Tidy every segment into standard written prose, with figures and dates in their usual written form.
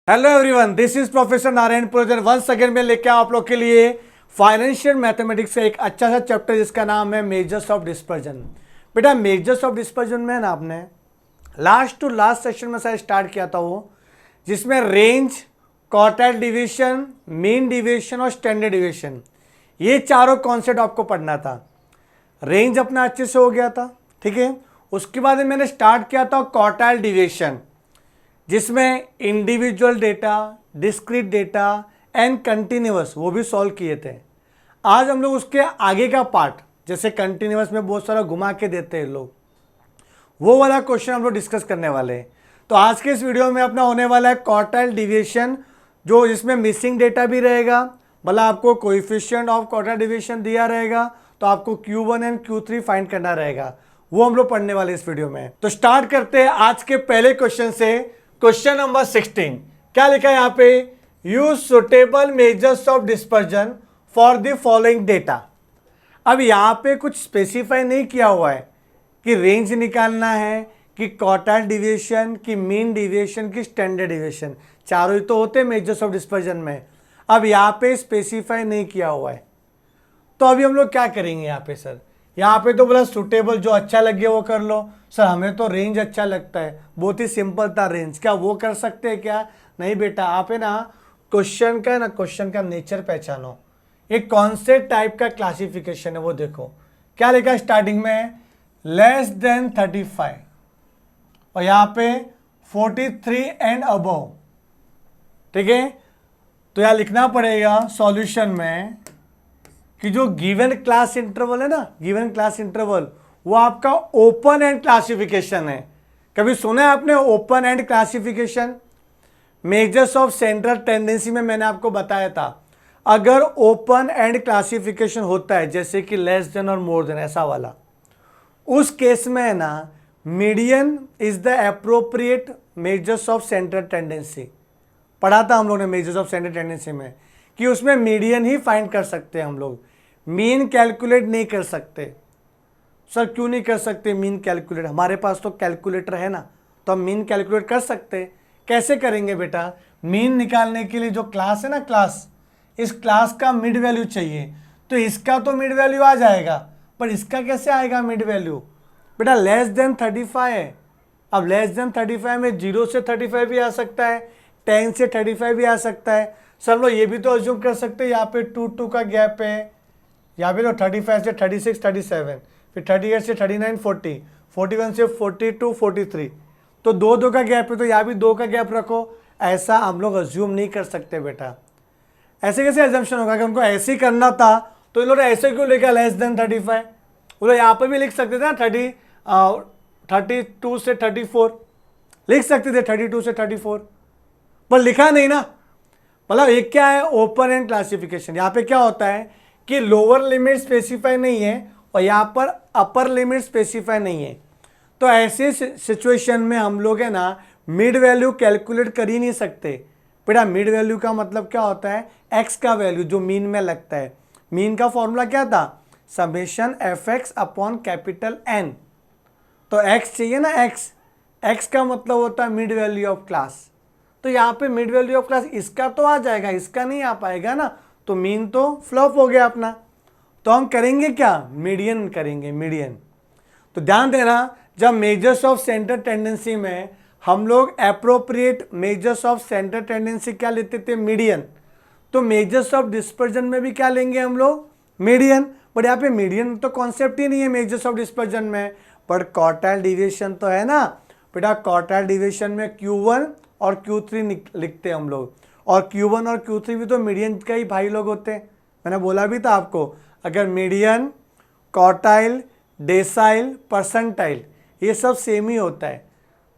Hello everyone, this is professor Narayan Purjan once again मैं लेके आप लोग के लिए फाइनेंशियल मैथमेटिक्स का एक अच्छा सा चैप्टर जिसका नाम है मेजर्स ऑफ डिस्पर्जन। बेटा मेजर्स ऑफ डिस्पर्जन में ना आपने लास्ट टू लास्ट सेशन में शायद स्टार्ट किया था वो, जिसमें range, quartile division, mean division और स्टैंडर्ड डिवीजन ये चारों कॉन्सेप्ट आपको पढ़ना था। रेंज अपना अच्छे से हो गया था, ठीक है। उसके बाद मैंने स्टार्ट किया था क्वार्टाइल डिवीजन, जिसमें individual data, discrete data and continuous वो भी सॉल्व किए थे। आज हम लोग उसके आगे का पार्ट, जैसे कंटिन्यूअस में बहुत सारा घुमा के देते हैं लोग, वो वाला क्वेश्चन हम लोग डिस्कस करने वाले हैं। तो आज के इस वीडियो में अपना होने वाला है क्वार्टाइल डिवीजन, जो जिसमें मिसिंग डेटा भी रहेगा, मतलब आपको कोएफिशिएंट ऑफ क्वार्टाइल डिवीजन दिया रहेगा, तो आपको Q1 एंड Q3 फाइंड करना रहेगा, वो हम लोग पढ़ने वाले इस वीडियो में। तो स्टार्ट करते हैं आज के पहले क्वेश्चन से। क्वेश्चन नंबर 16 क्या लिखा है यहाँ पे? Use suitable measures of dispersion for the following data. अब यहाँ पे कुछ स्पेसिफाई नहीं किया हुआ है कि रेंज निकालना है कि क्वार्टाइल डिवीजन की मीन डिवीजन की स्टैंडर्ड डिवीजन, चारों ही तो होते हैं मेजर्स ऑफ डिस्पर्जन में। अब यहाँ पे स्पेसिफाई नहीं किया हुआ है, तो अभी हम लोग क्या करेंगे यहाँ पे? सर यहाँ पे तो बोला सुटेबल, जो अच्छा लगे वो कर लो। सर हमें तो रेंज अच्छा लगता है, बहुत ही सिंपल था रेंज, क्या वो कर सकते हैं क्या? नहीं बेटा, आप है ना क्वेश्चन का नेचर पहचानो। एक कौन से टाइप का क्लासिफिकेशन है वो देखो। क्या लिखा स्टार्टिंग में? लेस देन 35 और यहाँ पे 43 एंड अबव, ठीक है। तो यहाँ लिखना पड़ेगा सॉल्यूशन में कि जो गिवन क्लास इंटरवल है ना, गिवन क्लास इंटरवल, वो आपका ओपन एंड क्लासिफिकेशन है। कभी सुना है आपने open end classification? Measures of central tendency में मैंने आपको बताया था, अगर ओपन एंड क्लासिफिकेशन होता है, जैसे कि लेस देन और मोर देन, ऐसा वाला, उस केस में है ना median is the appropriate measures of central tendency. पढ़ा था हम लोग ने मेजर्स ऑफ सेंट्रल टेंडेंसी में कि उसमें मीडियन ही फाइंड कर सकते हैं हम लोग, मीन कैलकुलेट नहीं कर सकते। सर क्यों नहीं कर सकते मीन कैलकुलेट? हमारे पास तो कैलकुलेटर है ना, तो हम मीन कैलकुलेट कर सकते। कैसे करेंगे बेटा? मीन निकालने के लिए जो क्लास है ना, क्लास, इस क्लास का मिड वैल्यू चाहिए, तो इसका तो मिड वैल्यू आ जाएगा, पर इसका कैसे आएगा मिड वैल्यू? बेटा लेस देन 35 है। अब लेस देन 35 में 0 से 35 भी आ सकता है, 10 से 35 भी आ सकता है। सर लोग ये भी तो अज्यूम कर सकते हैं यहाँ पे 2 का गैप है, यहाँ पे तो 35 से 36 37, फिर 38 से 39 40, 41 से 42 43, तो 2 का गैप है, तो यहाँ भी 2 का गैप रखो। ऐसा हम लोग अज्यूम नहीं कर सकते बेटा। ऐसे कैसे एजम्पशन होगा? कि उनको ऐसे ही करना था तो इन लोगों ने ऐसे क्यों लिखा लेस देन 35? वो लोग यहाँ पर भी लिख सकते थे ना 32 से 34 लिख सकते थे, 32 से 34, पर लिखा नहीं ना। मतलब एक क्या है ओपन एंड क्लासिफिकेशन, यहाँ पे क्या होता है कि लोअर लिमिट स्पेसिफाई नहीं है और यहाँ पर अपर लिमिट स्पेसिफाई नहीं है। तो ऐसे सिचुएशन में हम लोग है ना मिड वैल्यू कैलकुलेट कर ही नहीं सकते। बेटा मिड वैल्यू का मतलब क्या होता है? एक्स का वैल्यू जो मीन में लगता है। मीन का फॉर्मूला क्या था? Summation F X upon capital N. तो एक्स चाहिए ना, एक्स का मतलब होता है मिड वैल्यू ऑफ क्लास। तो यहाँ पे मिड वैल्यू ऑफ क्लास इसका तो आ जाएगा, इसका नहीं आ पाएगा ना, तो मीन तो फ्लॉप हो गया अपना। तो हम करेंगे क्या? मीडियन करेंगे, मीडियन। तो ध्यान देना, जब मेजर्स ऑफ सेंटर टेंडेंसी में हम लोग appropriate measures of centre tendency क्या लेते थे? मीडियन। तो मेजर्स ऑफ डिस्पर्जन में भी क्या लेंगे हम लोग? मीडियन। बट यहाँ पे मीडियन तो कॉन्सेप्ट ही नहीं है मेजर्स ऑफ डिस्पर्जन में, बट क्वार्टाइल डिवीजन तो है ना। बेटा क्वार्टाइल डिवीजन में Q1 और Q3 लिखते हैं हम लोग, और Q1 और Q3 भी तो मीडियन का ही भाई लोग होते हैं। मैंने बोला भी था आपको, अगर मीडियन, क्वार्टाइल, डेसाइल, परसेंटाइल ये सब सेम ही होता है।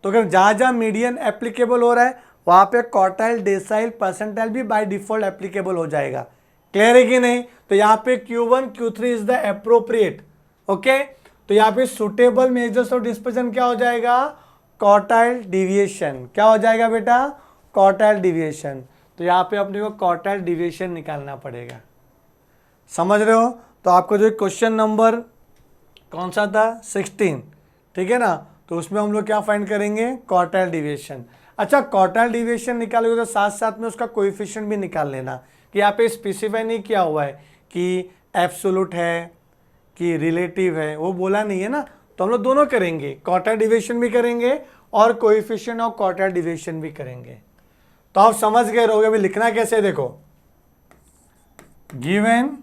तो अगर जहाँ जहाँ मीडियन एप्लीकेबल हो रहा है वहाँ पे क्वार्टाइल, डेसाइल, परसेंटाइल भी बाय डिफॉल्ट एप्लीकेबल हो जाएगा। क्लियर है कि नहीं? तो यहाँ पे Q1 Q3 is the appropriate. Okay, तो यहाँ पे सुटेबल मेजर्स ऑफ डिस्पर्जन क्या हो जाएगा? Quartile deviation. क्या हो जाएगा बेटा? Quartile deviation. तो यहाँ पे अपने को क्वार्टाइल डिविएशन निकालना पड़ेगा। समझ रहे हो? तो आपको जो क्वेश्चन नंबर कौन सा था? 16, ठीक है ना। तो उसमें हम लोग क्या फाइंड करेंगे? Quartile deviation. अच्छा, क्वार्टाइल डिविएशन निकालोगे तो साथ साथ में उसका कोएफिशिएंट भी निकाल लेना, कि यहाँ पे स्पेसिफाई नहीं किया हुआ है कि एब्सोल्यूट है कि रिलेटिव है, वो बोला नहीं है ना। तो हम लोग दोनों करेंगे, क्वार्टाइल डिविएशन भी करेंगे और कोएफिशिएंट ऑफ क्वार्टाइल डिविएशन भी करेंगे। तो आप समझ गए रहोगे अभी लिखना कैसे, देखो गिवन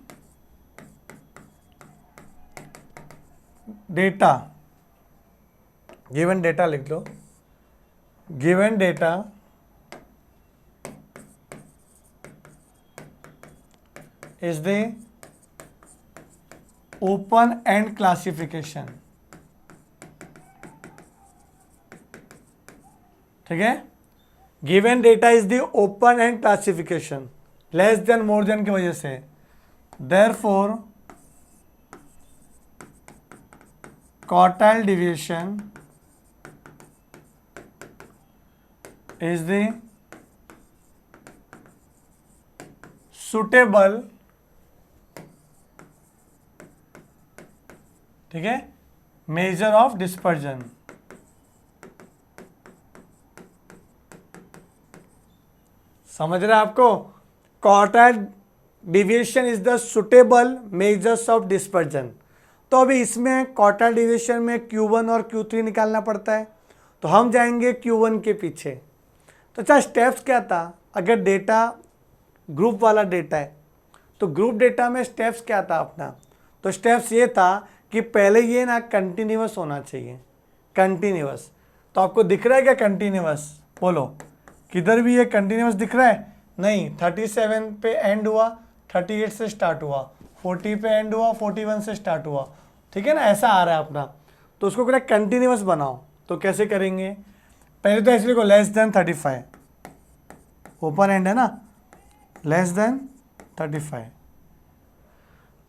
डेटा लिख लो, given data is the open end classification. ठीक है, given data is the open end classification, less than more than की वजह से, therefore quartile deviation is the suitable, ठीक है, मेजर ऑफ डिस्पर्जन। समझ रहे हैं आपको, quartile deviation is the suitable measures of dispersion. तो अभी इसमें क्वार्टाइल डिविएशन में Q1 और Q3 निकालना पड़ता है, तो हम जाएंगे Q1 के पीछे। तो अच्छा, स्टेप्स क्या था, अगर डेटा ग्रुप वाला डेटा है तो ग्रुप डेटा में स्टेप्स क्या था अपना, तो स्टेप्स ये था कि पहले ये ना कंटिन्यूअस होना चाहिए, कंटिन्यूअस। तो आपको दिख रहा है क्या कंटिन्यूअस, बोलो किधर भी ये कंटिन्यूअस दिख रहा है? नहीं, 37 पे एंड हुआ, 38 से स्टार्ट हुआ, 40 पे एंड हुआ, 41 से स्टार्ट हुआ, ठीक है ना, ऐसा आ रहा है अपना। तो उसको क्या कंटिन्यूअस बनाओ, तो कैसे करेंगे, पहले तो ऐसे लिखो लेस देन 35, ओपन एंड है ना, लेस देन 35।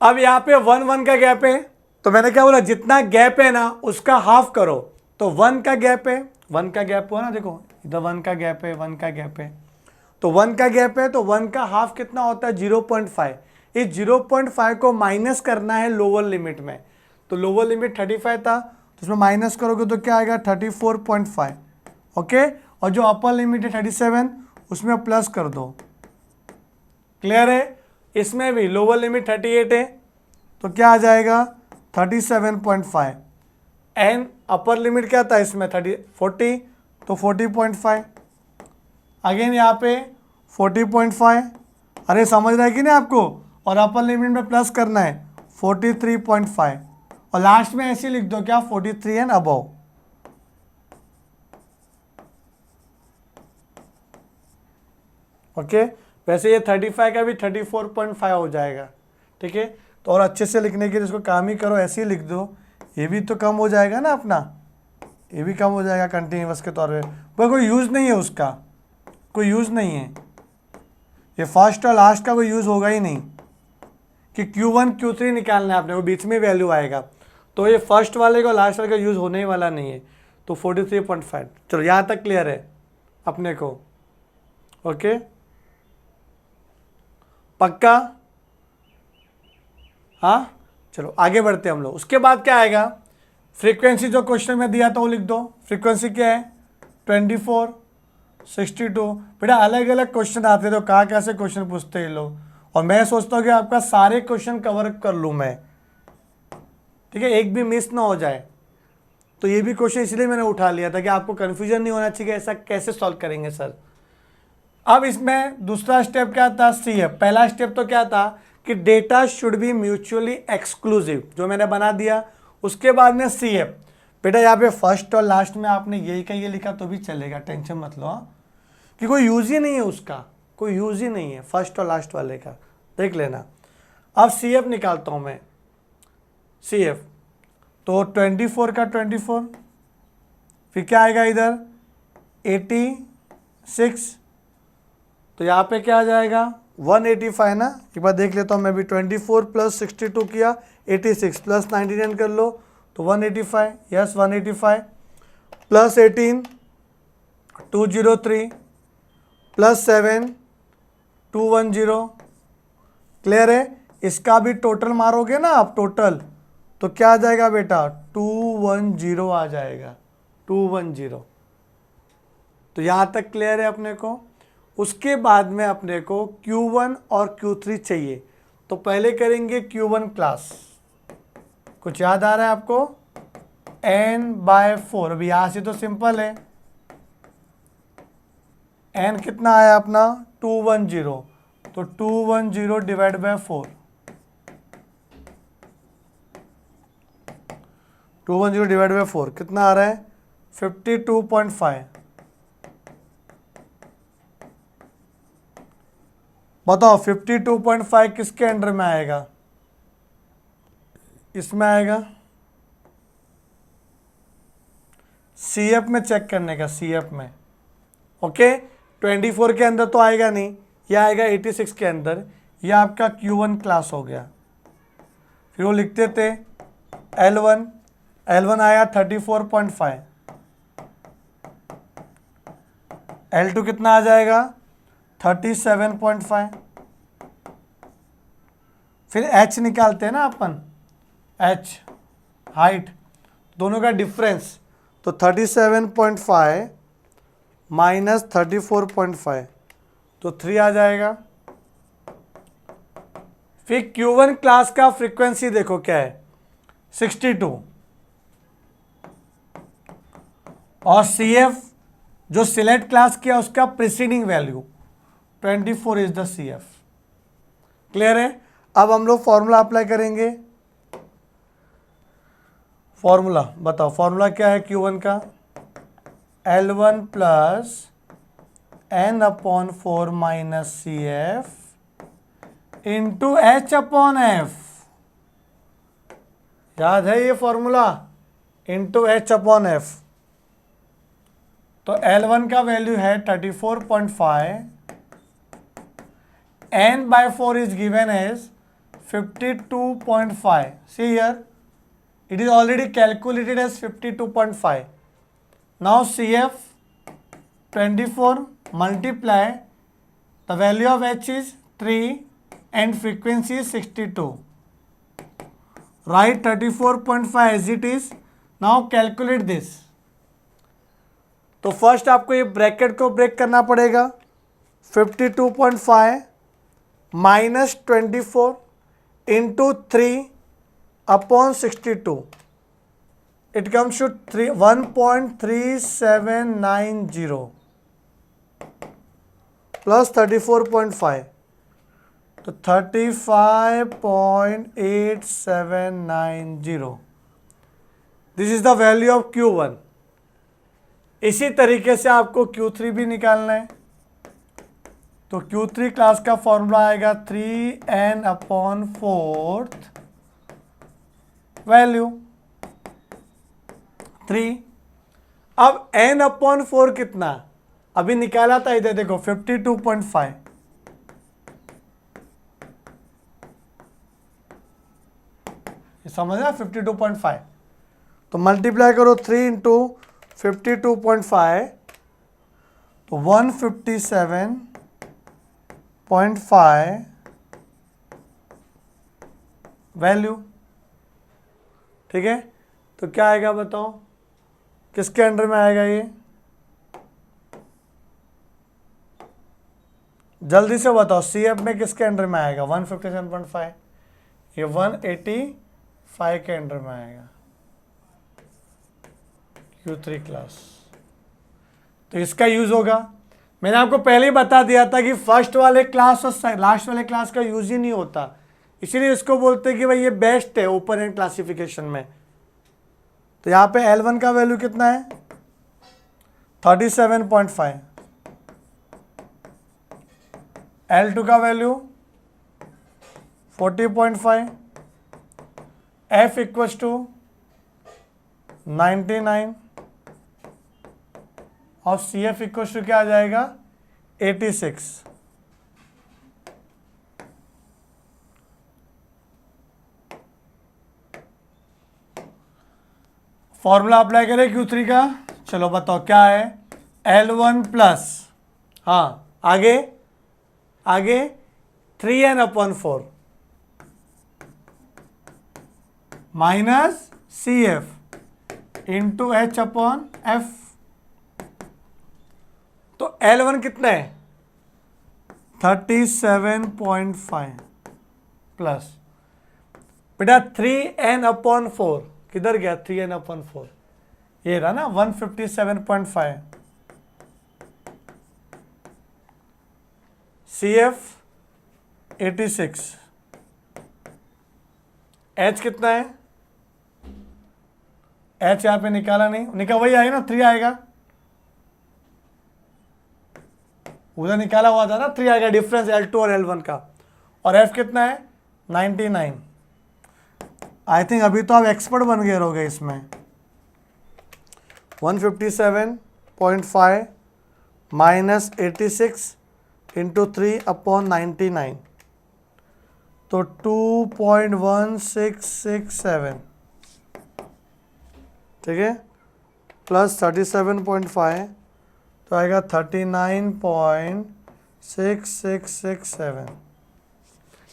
अब यहाँ पे 1 1 का गैप है, तो मैंने क्या बोला, जितना गैप है ना उसका हाफ करो। तो 1 का गैप है, 1 का गैप हुआ ना, देखो इधर 1 का गैप है, 1 का गैप है, तो 1 का गैप है, तो 1 का हाफ कितना होता है 0.5। इस 0.5 को माइनस करना है लोअर लिमिट में, तो लोअर लिमिट 35 था, तो उसमें माइनस करोगे तो क्या आएगा 34.5, ओके। और जो अपर लिमिट है 37 उसमें प्लस कर दो, क्लियर है। इसमें भी लोअर लिमिट 38 है, तो क्या आ जाएगा 37.5, एंड अपर लिमिट क्या था इसमें 40, तो 40.5, अगेन यहाँ पे 40.5, अरे समझ रहा है कि नहीं आपको, और अपर लिमिट में प्लस करना है 43.5, और लास्ट में ऐसे लिख दो क्या 43 एंड अबव। ओके, वैसे ये 35 का भी 34.5 हो जाएगा, ठीक है। तो और अच्छे से लिखने के लिए इसको काम ही करो, ऐसे ही लिख दो, ये भी तो कम हो जाएगा ना अपना, ये भी कम हो जाएगा कंटिन्यूअस के तौर पे, कोई यूज़ नहीं है उसका, कोई यूज़ नहीं है, ये फर्स्ट और लास्ट का कोई यूज़ होगा ही नहीं, कि Q1 Q3 निकालना है आपने, वो बीच में वैल्यू आएगा, तो ये फर्स्ट वाले का लास्ट वाले का यूज़ होने ही वाला नहीं है। तो 43.5, चलो यहाँ तक क्लियर है अपने को, ओके पक्का, हाँ चलो आगे बढ़ते हैं हम लोग। उसके बाद क्या आएगा, फ्रीक्वेंसी जो क्वेश्चन में दिया था वो लिख दो, फ्रीक्वेंसी क्या है 24, 62। बेटा अलग अलग क्वेश्चन आते तो कहाँ कैसे क्वेश्चन पूछते हैं लोग, और मैं सोचता हूँ कि आपका सारे क्वेश्चन कवर कर लूँ मैं, ठीक है, एक भी मिस ना हो जाए। तो ये भी क्वेश्चन इसलिए मैंने उठा लिया था कि आपको कन्फ्यूजन नहीं होना चाहिए, ऐसा कैसे सॉल्व करेंगे सर। अब इसमें दूसरा स्टेप क्या था, CF। पहला स्टेप तो क्या था कि data should be mutually exclusive, जो मैंने बना दिया। उसके बाद में CF, बेटा यहाँ पे फर्स्ट और लास्ट में आपने यही का ये लिखा तो भी चलेगा, टेंशन मत लो, कि कोई यूज़ ही नहीं है उसका, कोई यूज़ ही नहीं है फर्स्ट और लास्ट वाले का, देख लेना। अब CF निकालता हूँ मैं, CF तो 24 का 24, फिर क्या आएगा इधर 86, तो यहाँ पे क्या आ जाएगा 185 ना, एक बार देख लेता हूँ मैं भी, 24 प्लस 62 किया 86 प्लस 99 कर लो तो 185, यस 185 प्लस 18 203 प्लस 7 210, क्लियर है। इसका भी टोटल मारोगे ना आप टोटल, तो क्या आ जाएगा बेटा 210 आ जाएगा, 210, तो यहाँ तक क्लियर है अपने को। उसके बाद में अपने को Q1 और Q3 चाहिए, तो पहले करेंगे Q1 क्लास। कुछ याद आ रहा है आपको? n/4। अभी यहाँ से तो सिंपल है, n कितना आया अपना 210, तो 210 डिवाइड बाय 4, 210 डिवाइड बाय 4 कितना आ रहा है 52.5। बताओ 52.5 किसके अंडर में आएगा? इसमें आएगा, CF में चेक करने का, CF में। ओके 24 के अंदर तो आएगा नहीं, यह आएगा 86 के अंदर। यह आपका Q1 क्लास हो गया। फिर वो लिखते थे L1 आया 34.5, L2 कितना आ जाएगा 37.5। फिर H निकालते हैं ना अपन, H हाइट, दोनों का डिफरेंस, तो 37.5 माइनस 34.5, तो 3 आ जाएगा। फिर Q1 क्लास का फ्रीक्वेंसी देखो क्या है 62, और CF जो सिलेक्ट क्लास किया उसका preceding value 24 is the CF। Clear है? अब हम लोग फॉर्मूला अप्लाई करेंगे। फॉर्मूला बताओ, फॉर्मूला क्या है Q1 का? L1 plus n/4 minus CF into H/F। याद है ये फॉर्मूला? Into H/F। तो L1 का वैल्यू है 34.5, n/4 is given as 52.5. See here, it is already calculated as 52.5. Now CF 24 multiply, the value of H is 3 and frequency is 62. Write 34.5 as it is. Now calculate this. तो first आपको ये bracket को break करना पड़ेगा। 52.5 minus 24 into 3/62, it comes to 1.3790 plus 34.5, तो 35.8790। This is the value of Q1। इसी तरीके से आपको Q3 भी निकालना है। तो Q3 क्लास का फॉर्मूला आएगा 3n/4 वैल्यू 3। अब n/4 कितना अभी निकाला था, इधर देखो 52.5, समझ रहे 52.5, तो मल्टीप्लाई करो 3 इंटू 52.5, तो 157.5 वैल्यू। ठीक है, तो क्या आएगा बताओ, किसके अंडर में आएगा ये? जल्दी से बताओ, CF में किसके अंडर में आएगा? 157.5, ये 185 के अंडर में आएगा Q3 क्लास। तो इसका यूज होगा। मैंने आपको पहले ही बता दिया था कि फर्स्ट वाले क्लास और लास्ट वाले क्लास का यूज ही नहीं होता, इसीलिए इसको बोलते हैं कि भाई ये बेस्ट है ओपन एंड क्लासिफिकेशन में। तो यहाँ पे L1 का वैल्यू कितना है 37.5, L2 का वैल्यू 40.5, F इक्वल्स टू 99 और CF इक्वल्स टू क्या आ जाएगा 86। फॉर्मूला अप्लाई करें Q3 का। चलो बताओ क्या है, L1 प्लस, हाँ आगे 3n/4 minus CF into H/F। तो L1 कितना है 37.5 प्लस बेटा 3n/4 किधर गया 3n/4 ये रहा ना 157.5 CF 86 H कितना है H यहां पे निकाला नहीं निकाल वही आएगा ना 3 आएगा उधर निकाला हुआ था ना 3 आएगा डिफरेंस L2 और L1 का और F कितना है 99 आई थिंक अभी तो आप एक्सपर्ट बन गए रहोगे इसमें 157.5 माइनस 86 इंटू 3/99 तो 2.1667 ठीक है प्लस 37.5 तो आएगा 39.6667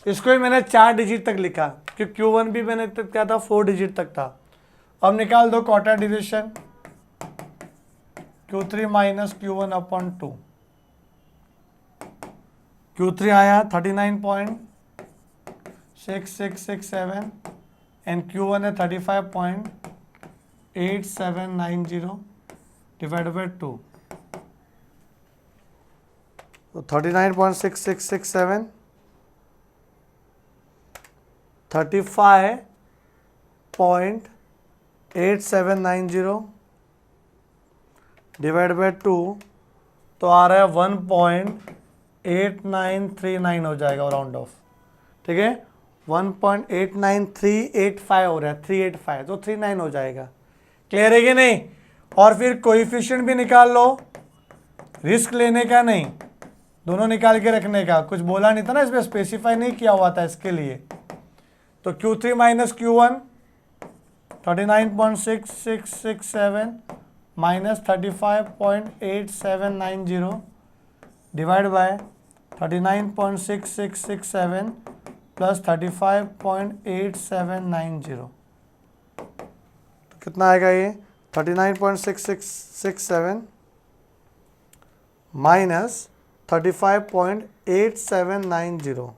इसको ही मैंने 4 डिजिट तक लिखा क्योंकि Q1 भी मैंने क्या था 4 डिजिट तक था। अब निकाल दो quarter division Q3 minus Q1/2 Q3 आया 39.6667 एंड Q1 है 35.8790 डिवाइडेड बाय 2 तो 39.6667 35.8790 डिवाइड बाय 2 तो आ रहा है 1.8939 हो जाएगा राउंड ऑफ ठीक है 1.89385 हो रहा है 385 तो 39 हो जाएगा। क्लियर है कि नहीं? और फिर कोएफिशिएंट भी निकाल लो रिस्क लेने का नहीं दोनों निकाल के रखने का कुछ बोला नहीं था ना इसमें स्पेसिफाई नहीं किया हुआ था इसके लिए तो Q3 minus Q1 39.6667 minus 35.8790 divide by 39.6667 plus 35.8790 तो कितना आएगा ये 39.6667 माइनस 35.8790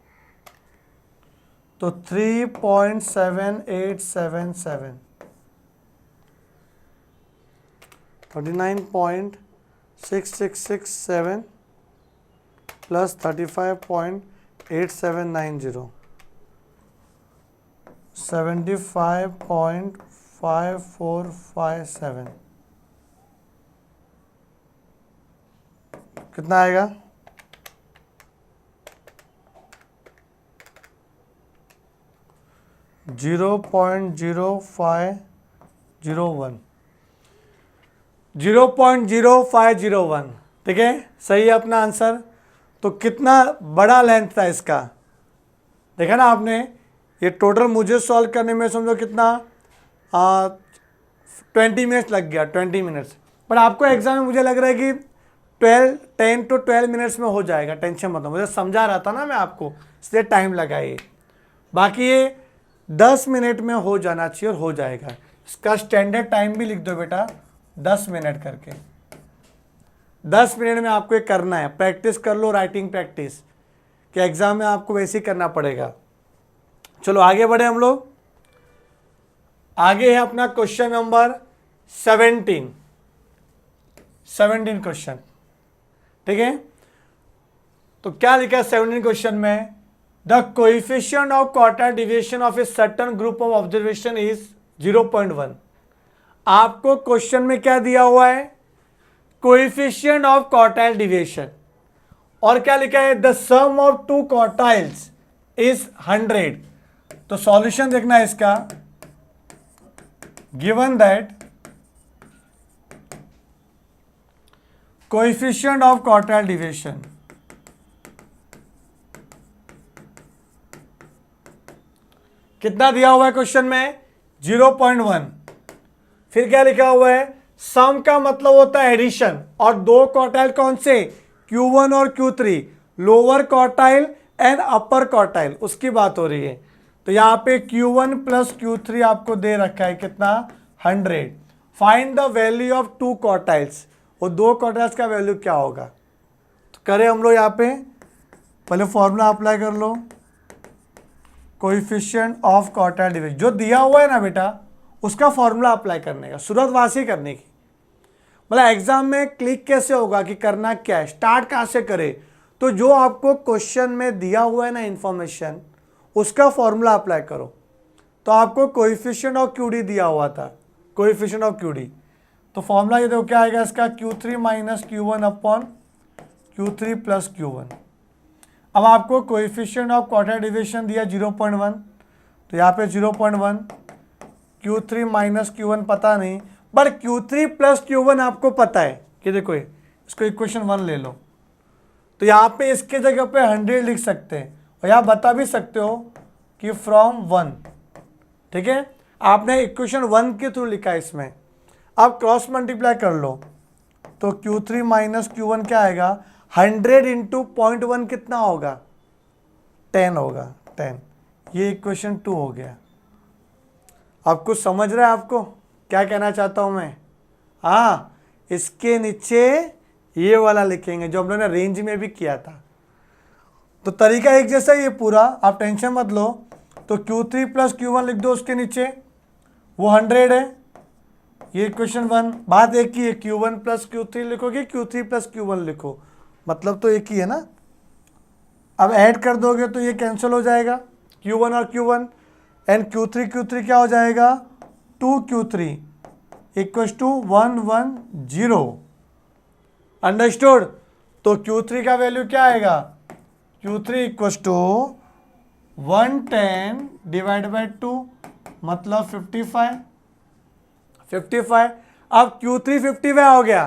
तो 3.7877 39.6667 प्लस 35.8790 75.5457 कितना आएगा 0.0501 0.0501 ठीक है सही है अपना आंसर। तो कितना बड़ा लेंथ था इसका देखा ना आपने ये टोटल मुझे सॉल्व करने में समझो कितना 20 मिनट्स लग गया 20 मिनट्स पर आपको एग्जाम में मुझे लग रहा है कि 10 to 12 मिनट्स में हो जाएगा टेंशन मत लो मुझे समझा रहा था ना मैं आपको इसलिए टाइम लगाइए बाकी ये 10 मिनट में हो जाना चाहिए और हो जाएगा। इसका स्टैंडर्ड टाइम भी लिख दो बेटा 10 मिनट करके 10 मिनट में आपको ये करना है प्रैक्टिस कर लो राइटिंग प्रैक्टिस कि एग्जाम में आपको वैसे ही करना पड़ेगा। चलो आगे बढ़े हम लोग आगे है अपना क्वेश्चन नंबर 17 क्वेश्चन ठीक है तो क्या लिखा है 17 क्वेश्चन में the coefficient of quarter deviation of a certain group of observation is 0.1 आपको क्वेश्चन में क्या दिया हुआ है कोएफिशिएंट ऑफ क्वार्टाइल डिविएशन और क्या लिखा है the sum of two quartiles is 100 तो सॉल्यूशन देखना है इसका given that coefficient of quartile deviation कितना दिया हुआ है क्वेश्चन में 0.1 फिर क्या लिखा हुआ है सम का मतलब होता है एडिशन और दो क्वार्टाइल कौन से Q1 और Q3 lower quartile and upper quartile उसकी बात हो रही है तो यहां पे Q1 प्लस Q3 आपको दे रखा है कितना 100 find the value of two quartiles वो 2 क्वार्टाइल्स का वैल्यू क्या होगा। तो करें हम लोग यहाँ पे, पहले फॉर्मूला अप्लाई कर लो, कोएफिशिएंट ऑफ क्वार्टाइल डिवीजन जो दिया हुआ है ना बेटा, उसका फॉर्मूला अप्लाई करने का, शुरुआत वहाँ से करने की। मतलब एग्जाम में क्लिक कैसे होगा कि करना क्या है, स्टार्ट कहाँ से करे, तो जो आपको क्वेश्चन में दिया हुआ है ना इंफॉर्मेशन, उसका फॉर्मूला अप्लाई करो। तो आपको कोएफिशिएंट ऑफ क्यूडी दिया हुआ था, कोएफिशिएंट ऑफ क्यूडी, तो फॉर्मूला ये देखो क्या आएगा इसका, Q3 minus Q1 upon Q3 plus Q1। अब आपको कोएफिशिएंट ऑफ क्वार्टाइल डिवीजन दिया 0.1, तो यहाँ पे 0.1, Q3 माइनस Q1 पता नहीं, बट Q3 प्लस Q1 आपको पता है कि देखो इसको इक्वेशन 1 ले लो, तो यहाँ पे इसके जगह पे 100 लिख सकते हैं, और यहाँ बता भी सकते हो कि फ्रॉम 1, ठीक है, आपने इक्वेशन 1 के थ्रू लिखा है इसमें। अब क्रॉस मल्टीप्लाई कर लो, तो Q3 माइनस Q1 क्या आएगा, 100 इंटू 0.1 कितना होगा, 10 होगा, 10। ये इक्वेशन 2 हो गया। अब कुछ समझ रहा है आपको क्या कहना चाहता हूं मैं? हाँ, इसके नीचे ये वाला लिखेंगे जो हम लोगों ने रेंज में भी किया था। तो तरीका एक जैसा ये पूरा, आप टेंशन मत लो। तो Q3 प्लस Q1 लिख दो, उसके नीचे वो 100 है, ये इक्वेशन 1। बात एक ही है, Q1 प्लस Q3 लिखोगे, Q3 प्लस Q1 लिखो, मतलब तो एक ही है ना। अब ऐड कर दोगे तो ये कैंसिल हो जाएगा, Q1 और Q1, एंड Q3 क्या हो जाएगा, 2Q3 इक्वल्स टू 110। अंडरस्टूड। तो Q3 का वैल्यू क्या आएगा, Q3 equals to 110 divide by 2, मतलब 55। अब Q3 55 हो गया,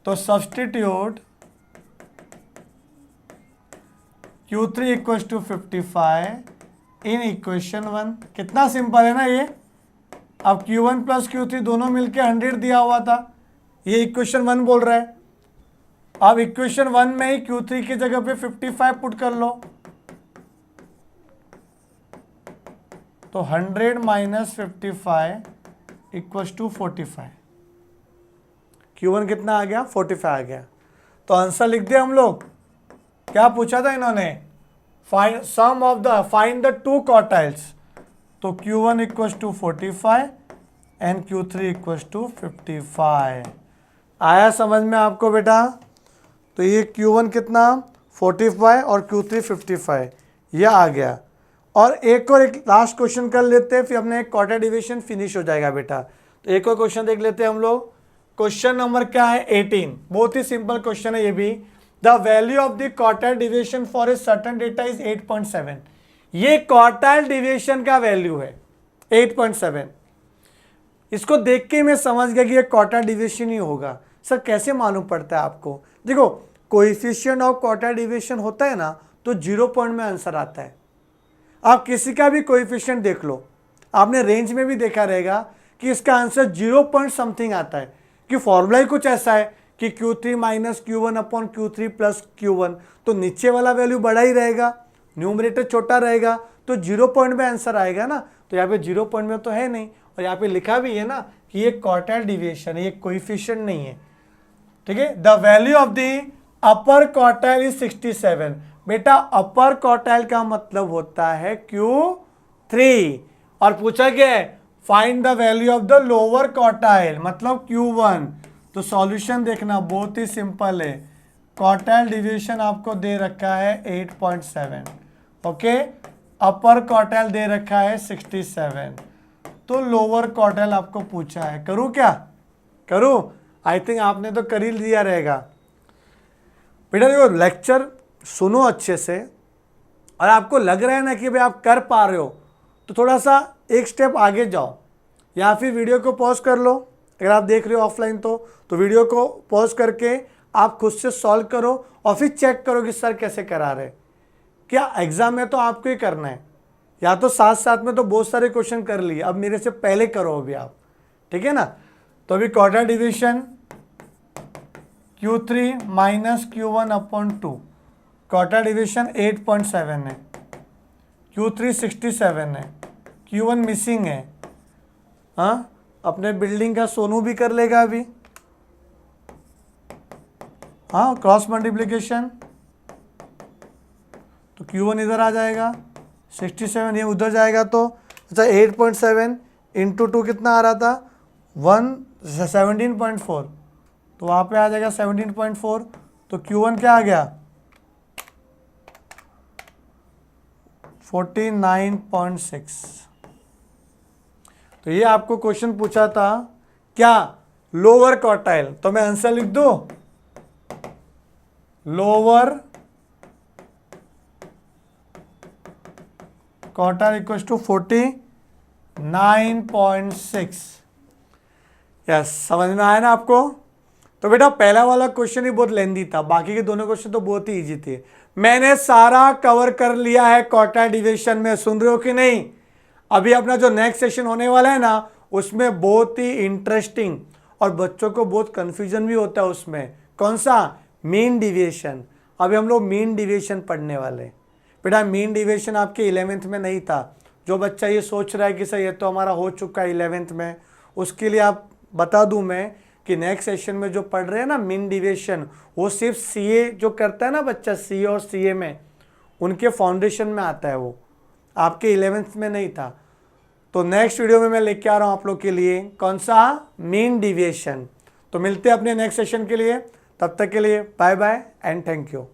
तो substitute Q3 equals to 55 in equation 1। कितना सिंपल है ना ये। अब Q1 प्लस Q3 दोनों मिलके 100 दिया हुआ था, ये इक्वेशन 1 बोल रहा है। अब इक्वेशन 1 में ही Q3 की जगह पे 55 पुट कर लो, तो 100 माइनस 55 इक्वल्स टू 45। Q1 कितना आ गया, 45 आ गया। तो आंसर लिख दिया हम लोग। क्या पूछा था इन्होंने, find sum of the, find the 2 quartiles. तो Q1 equals to 45 and Q3 equals to 55। आया समझ में आपको बेटा। तो ये Q1 कितना 45 और Q3 55, ये आ गया। और एक लास्ट क्वेश्चन कर लेते हैं, फिर अपने क्वार्टाइल डिवीजन फिनिश हो जाएगा बेटा। तो एक और क्वेश्चन देख लेते हैं हम लोग। क्वेश्चन नंबर क्या है, 18। बहुत ही सिंपल क्वेश्चन है ये भी। The value of the quartile division for a certain data is 8.7। ये क्वार्टाइल डिवीजन का वैल्यू है 8.7। इसको देख के मैं समझ गया कि ये क्वार्टाइल डिवीजन ही होगा। सर कैसे मालूम पड़ता है आपको? देखो, कोएफिशिएंट ऑफ क्वार्टाइल डिवीजन होता है ना, तो 0 पॉइंट में आंसर आता है। आप किसी का भी कोएफिशिएंट देख लो, आपने रेंज में भी देखा रहेगा कि इसका आंसर 0 पॉइंट समथिंग आता है, कि फॉर्मूला ही कुछ ऐसा है कि Q3 minus Q1 upon Q3 plus Q1, तो नीचे वाला वैल्यू बड़ा ही रहेगा, न्यूमरेटर छोटा रहेगा, तो 0 पॉइंट में आंसर आएगा ना। तो यहाँ पे 0 पॉइंट में तो है नहीं, और यहाँ पे लिखा भी है ना कि ये क्वार्टाइल डिवीजन है, ये कोएफिशिएंट नहीं है, ठीक है। The value of the upper quartile is 67। बेटा अपर क्वार्टाइल का मतलब होता है Q3, और पूछा गया है find the value of the lower quartile, मतलब Q1। तो सॉल्यूशन देखना बहुत ही सिंपल है। क्वार्टाइल डिवीजन आपको दे रखा है 8.7, ओके। अपर क्वार्टाइल दे रखा है 67, तो लोअर क्वार्टाइल आपको पूछा है। करूँ क्या, करूँ? आई थिंक आपने तो कर ही लिया रहेगा। बेटा देखो, लेक्चर सुनो अच्छे से, और आपको लग रहा है ना कि भाई आप कर पा रहे हो, तो थोड़ा सा एक स्टेप आगे जाओ, या फिर वीडियो को पॉज कर लो। अगर आप देख रहे हो ऑफलाइन तो वीडियो को पॉज करके आप खुद से सॉल्व करो, और फिर चेक करो कि सर कैसे करा रहे। क्या एग्जाम में तो आपको ही करना है, या तो साथ साथ में तो बहुत सारे क्वेश्चन कर लिए, अब मेरे से पहले करो अभी आप, ठीक है ना। तो अभी quartile division Q3 minus Q1 upon 2, quartile division 8.7 है, Q3 67 है, Q1 मिसिंग है। हाँ, अपने बिल्डिंग का सोनू भी कर लेगा अभी। हाँ क्रॉस मल्टीप्लीकेशन, तो Q1 इधर आ जाएगा 67, ये उधर जाएगा तो अच्छा 8.7 इंटू 2 कितना आ रहा था 17.4, तो वहाँ पे आ जाएगा 17.4, तो Q1 क्या आ गया 49.6। तो ये आपको क्वेश्चन पूछा था क्या लोअर क्वार्टाइल, तो मैं आंसर लिख दूं lower quartile equal to 49.6। Yes, समझ में आया ना आपको। तो बेटा पहला वाला क्वेश्चन ही बहुत लेंदी था, बाकी के दोनों क्वेश्चन तो बहुत ही इजी थे। मैंने सारा कवर कर लिया है क्वार्टाइल डिवीजन में, सुन रहे हो कि नहीं। अभी अपना जो नेक्स्ट सेशन होने वाला है ना, उसमें बहुत ही इंटरेस्टिंग और बच्चों को बहुत कंफ्यूजन भी होता है उसमें। कौन सा? Mean deviation. अभी हम लोग मीन डिविएशन पढ़ने वाले। बेटा मीन डिविएशन आपके 11th में नहीं था। जो बच्चा ये सोच रहा है कि सर ये तो हमारा हो चुका है 11th में, उसके लिए आप बता दूं मैं कि नेक्स्ट सेशन में जो पढ़ रहे हैं ना मीन डिविएशन, वो सिर्फ सीए जो करता है ना बच्चा, सीए और सीए में उनके फाउंडेशन में आता है, वो आपके 11th में नहीं था। तो नेक्स्ट वीडियो में मैं लेके आ रहा हूं आप लोग के लिए कौन सा? Mean deviation. तो मिलते हैं अपने नेक्स्ट सेशन के लिए, तब तक के लिए bye bye and thank you.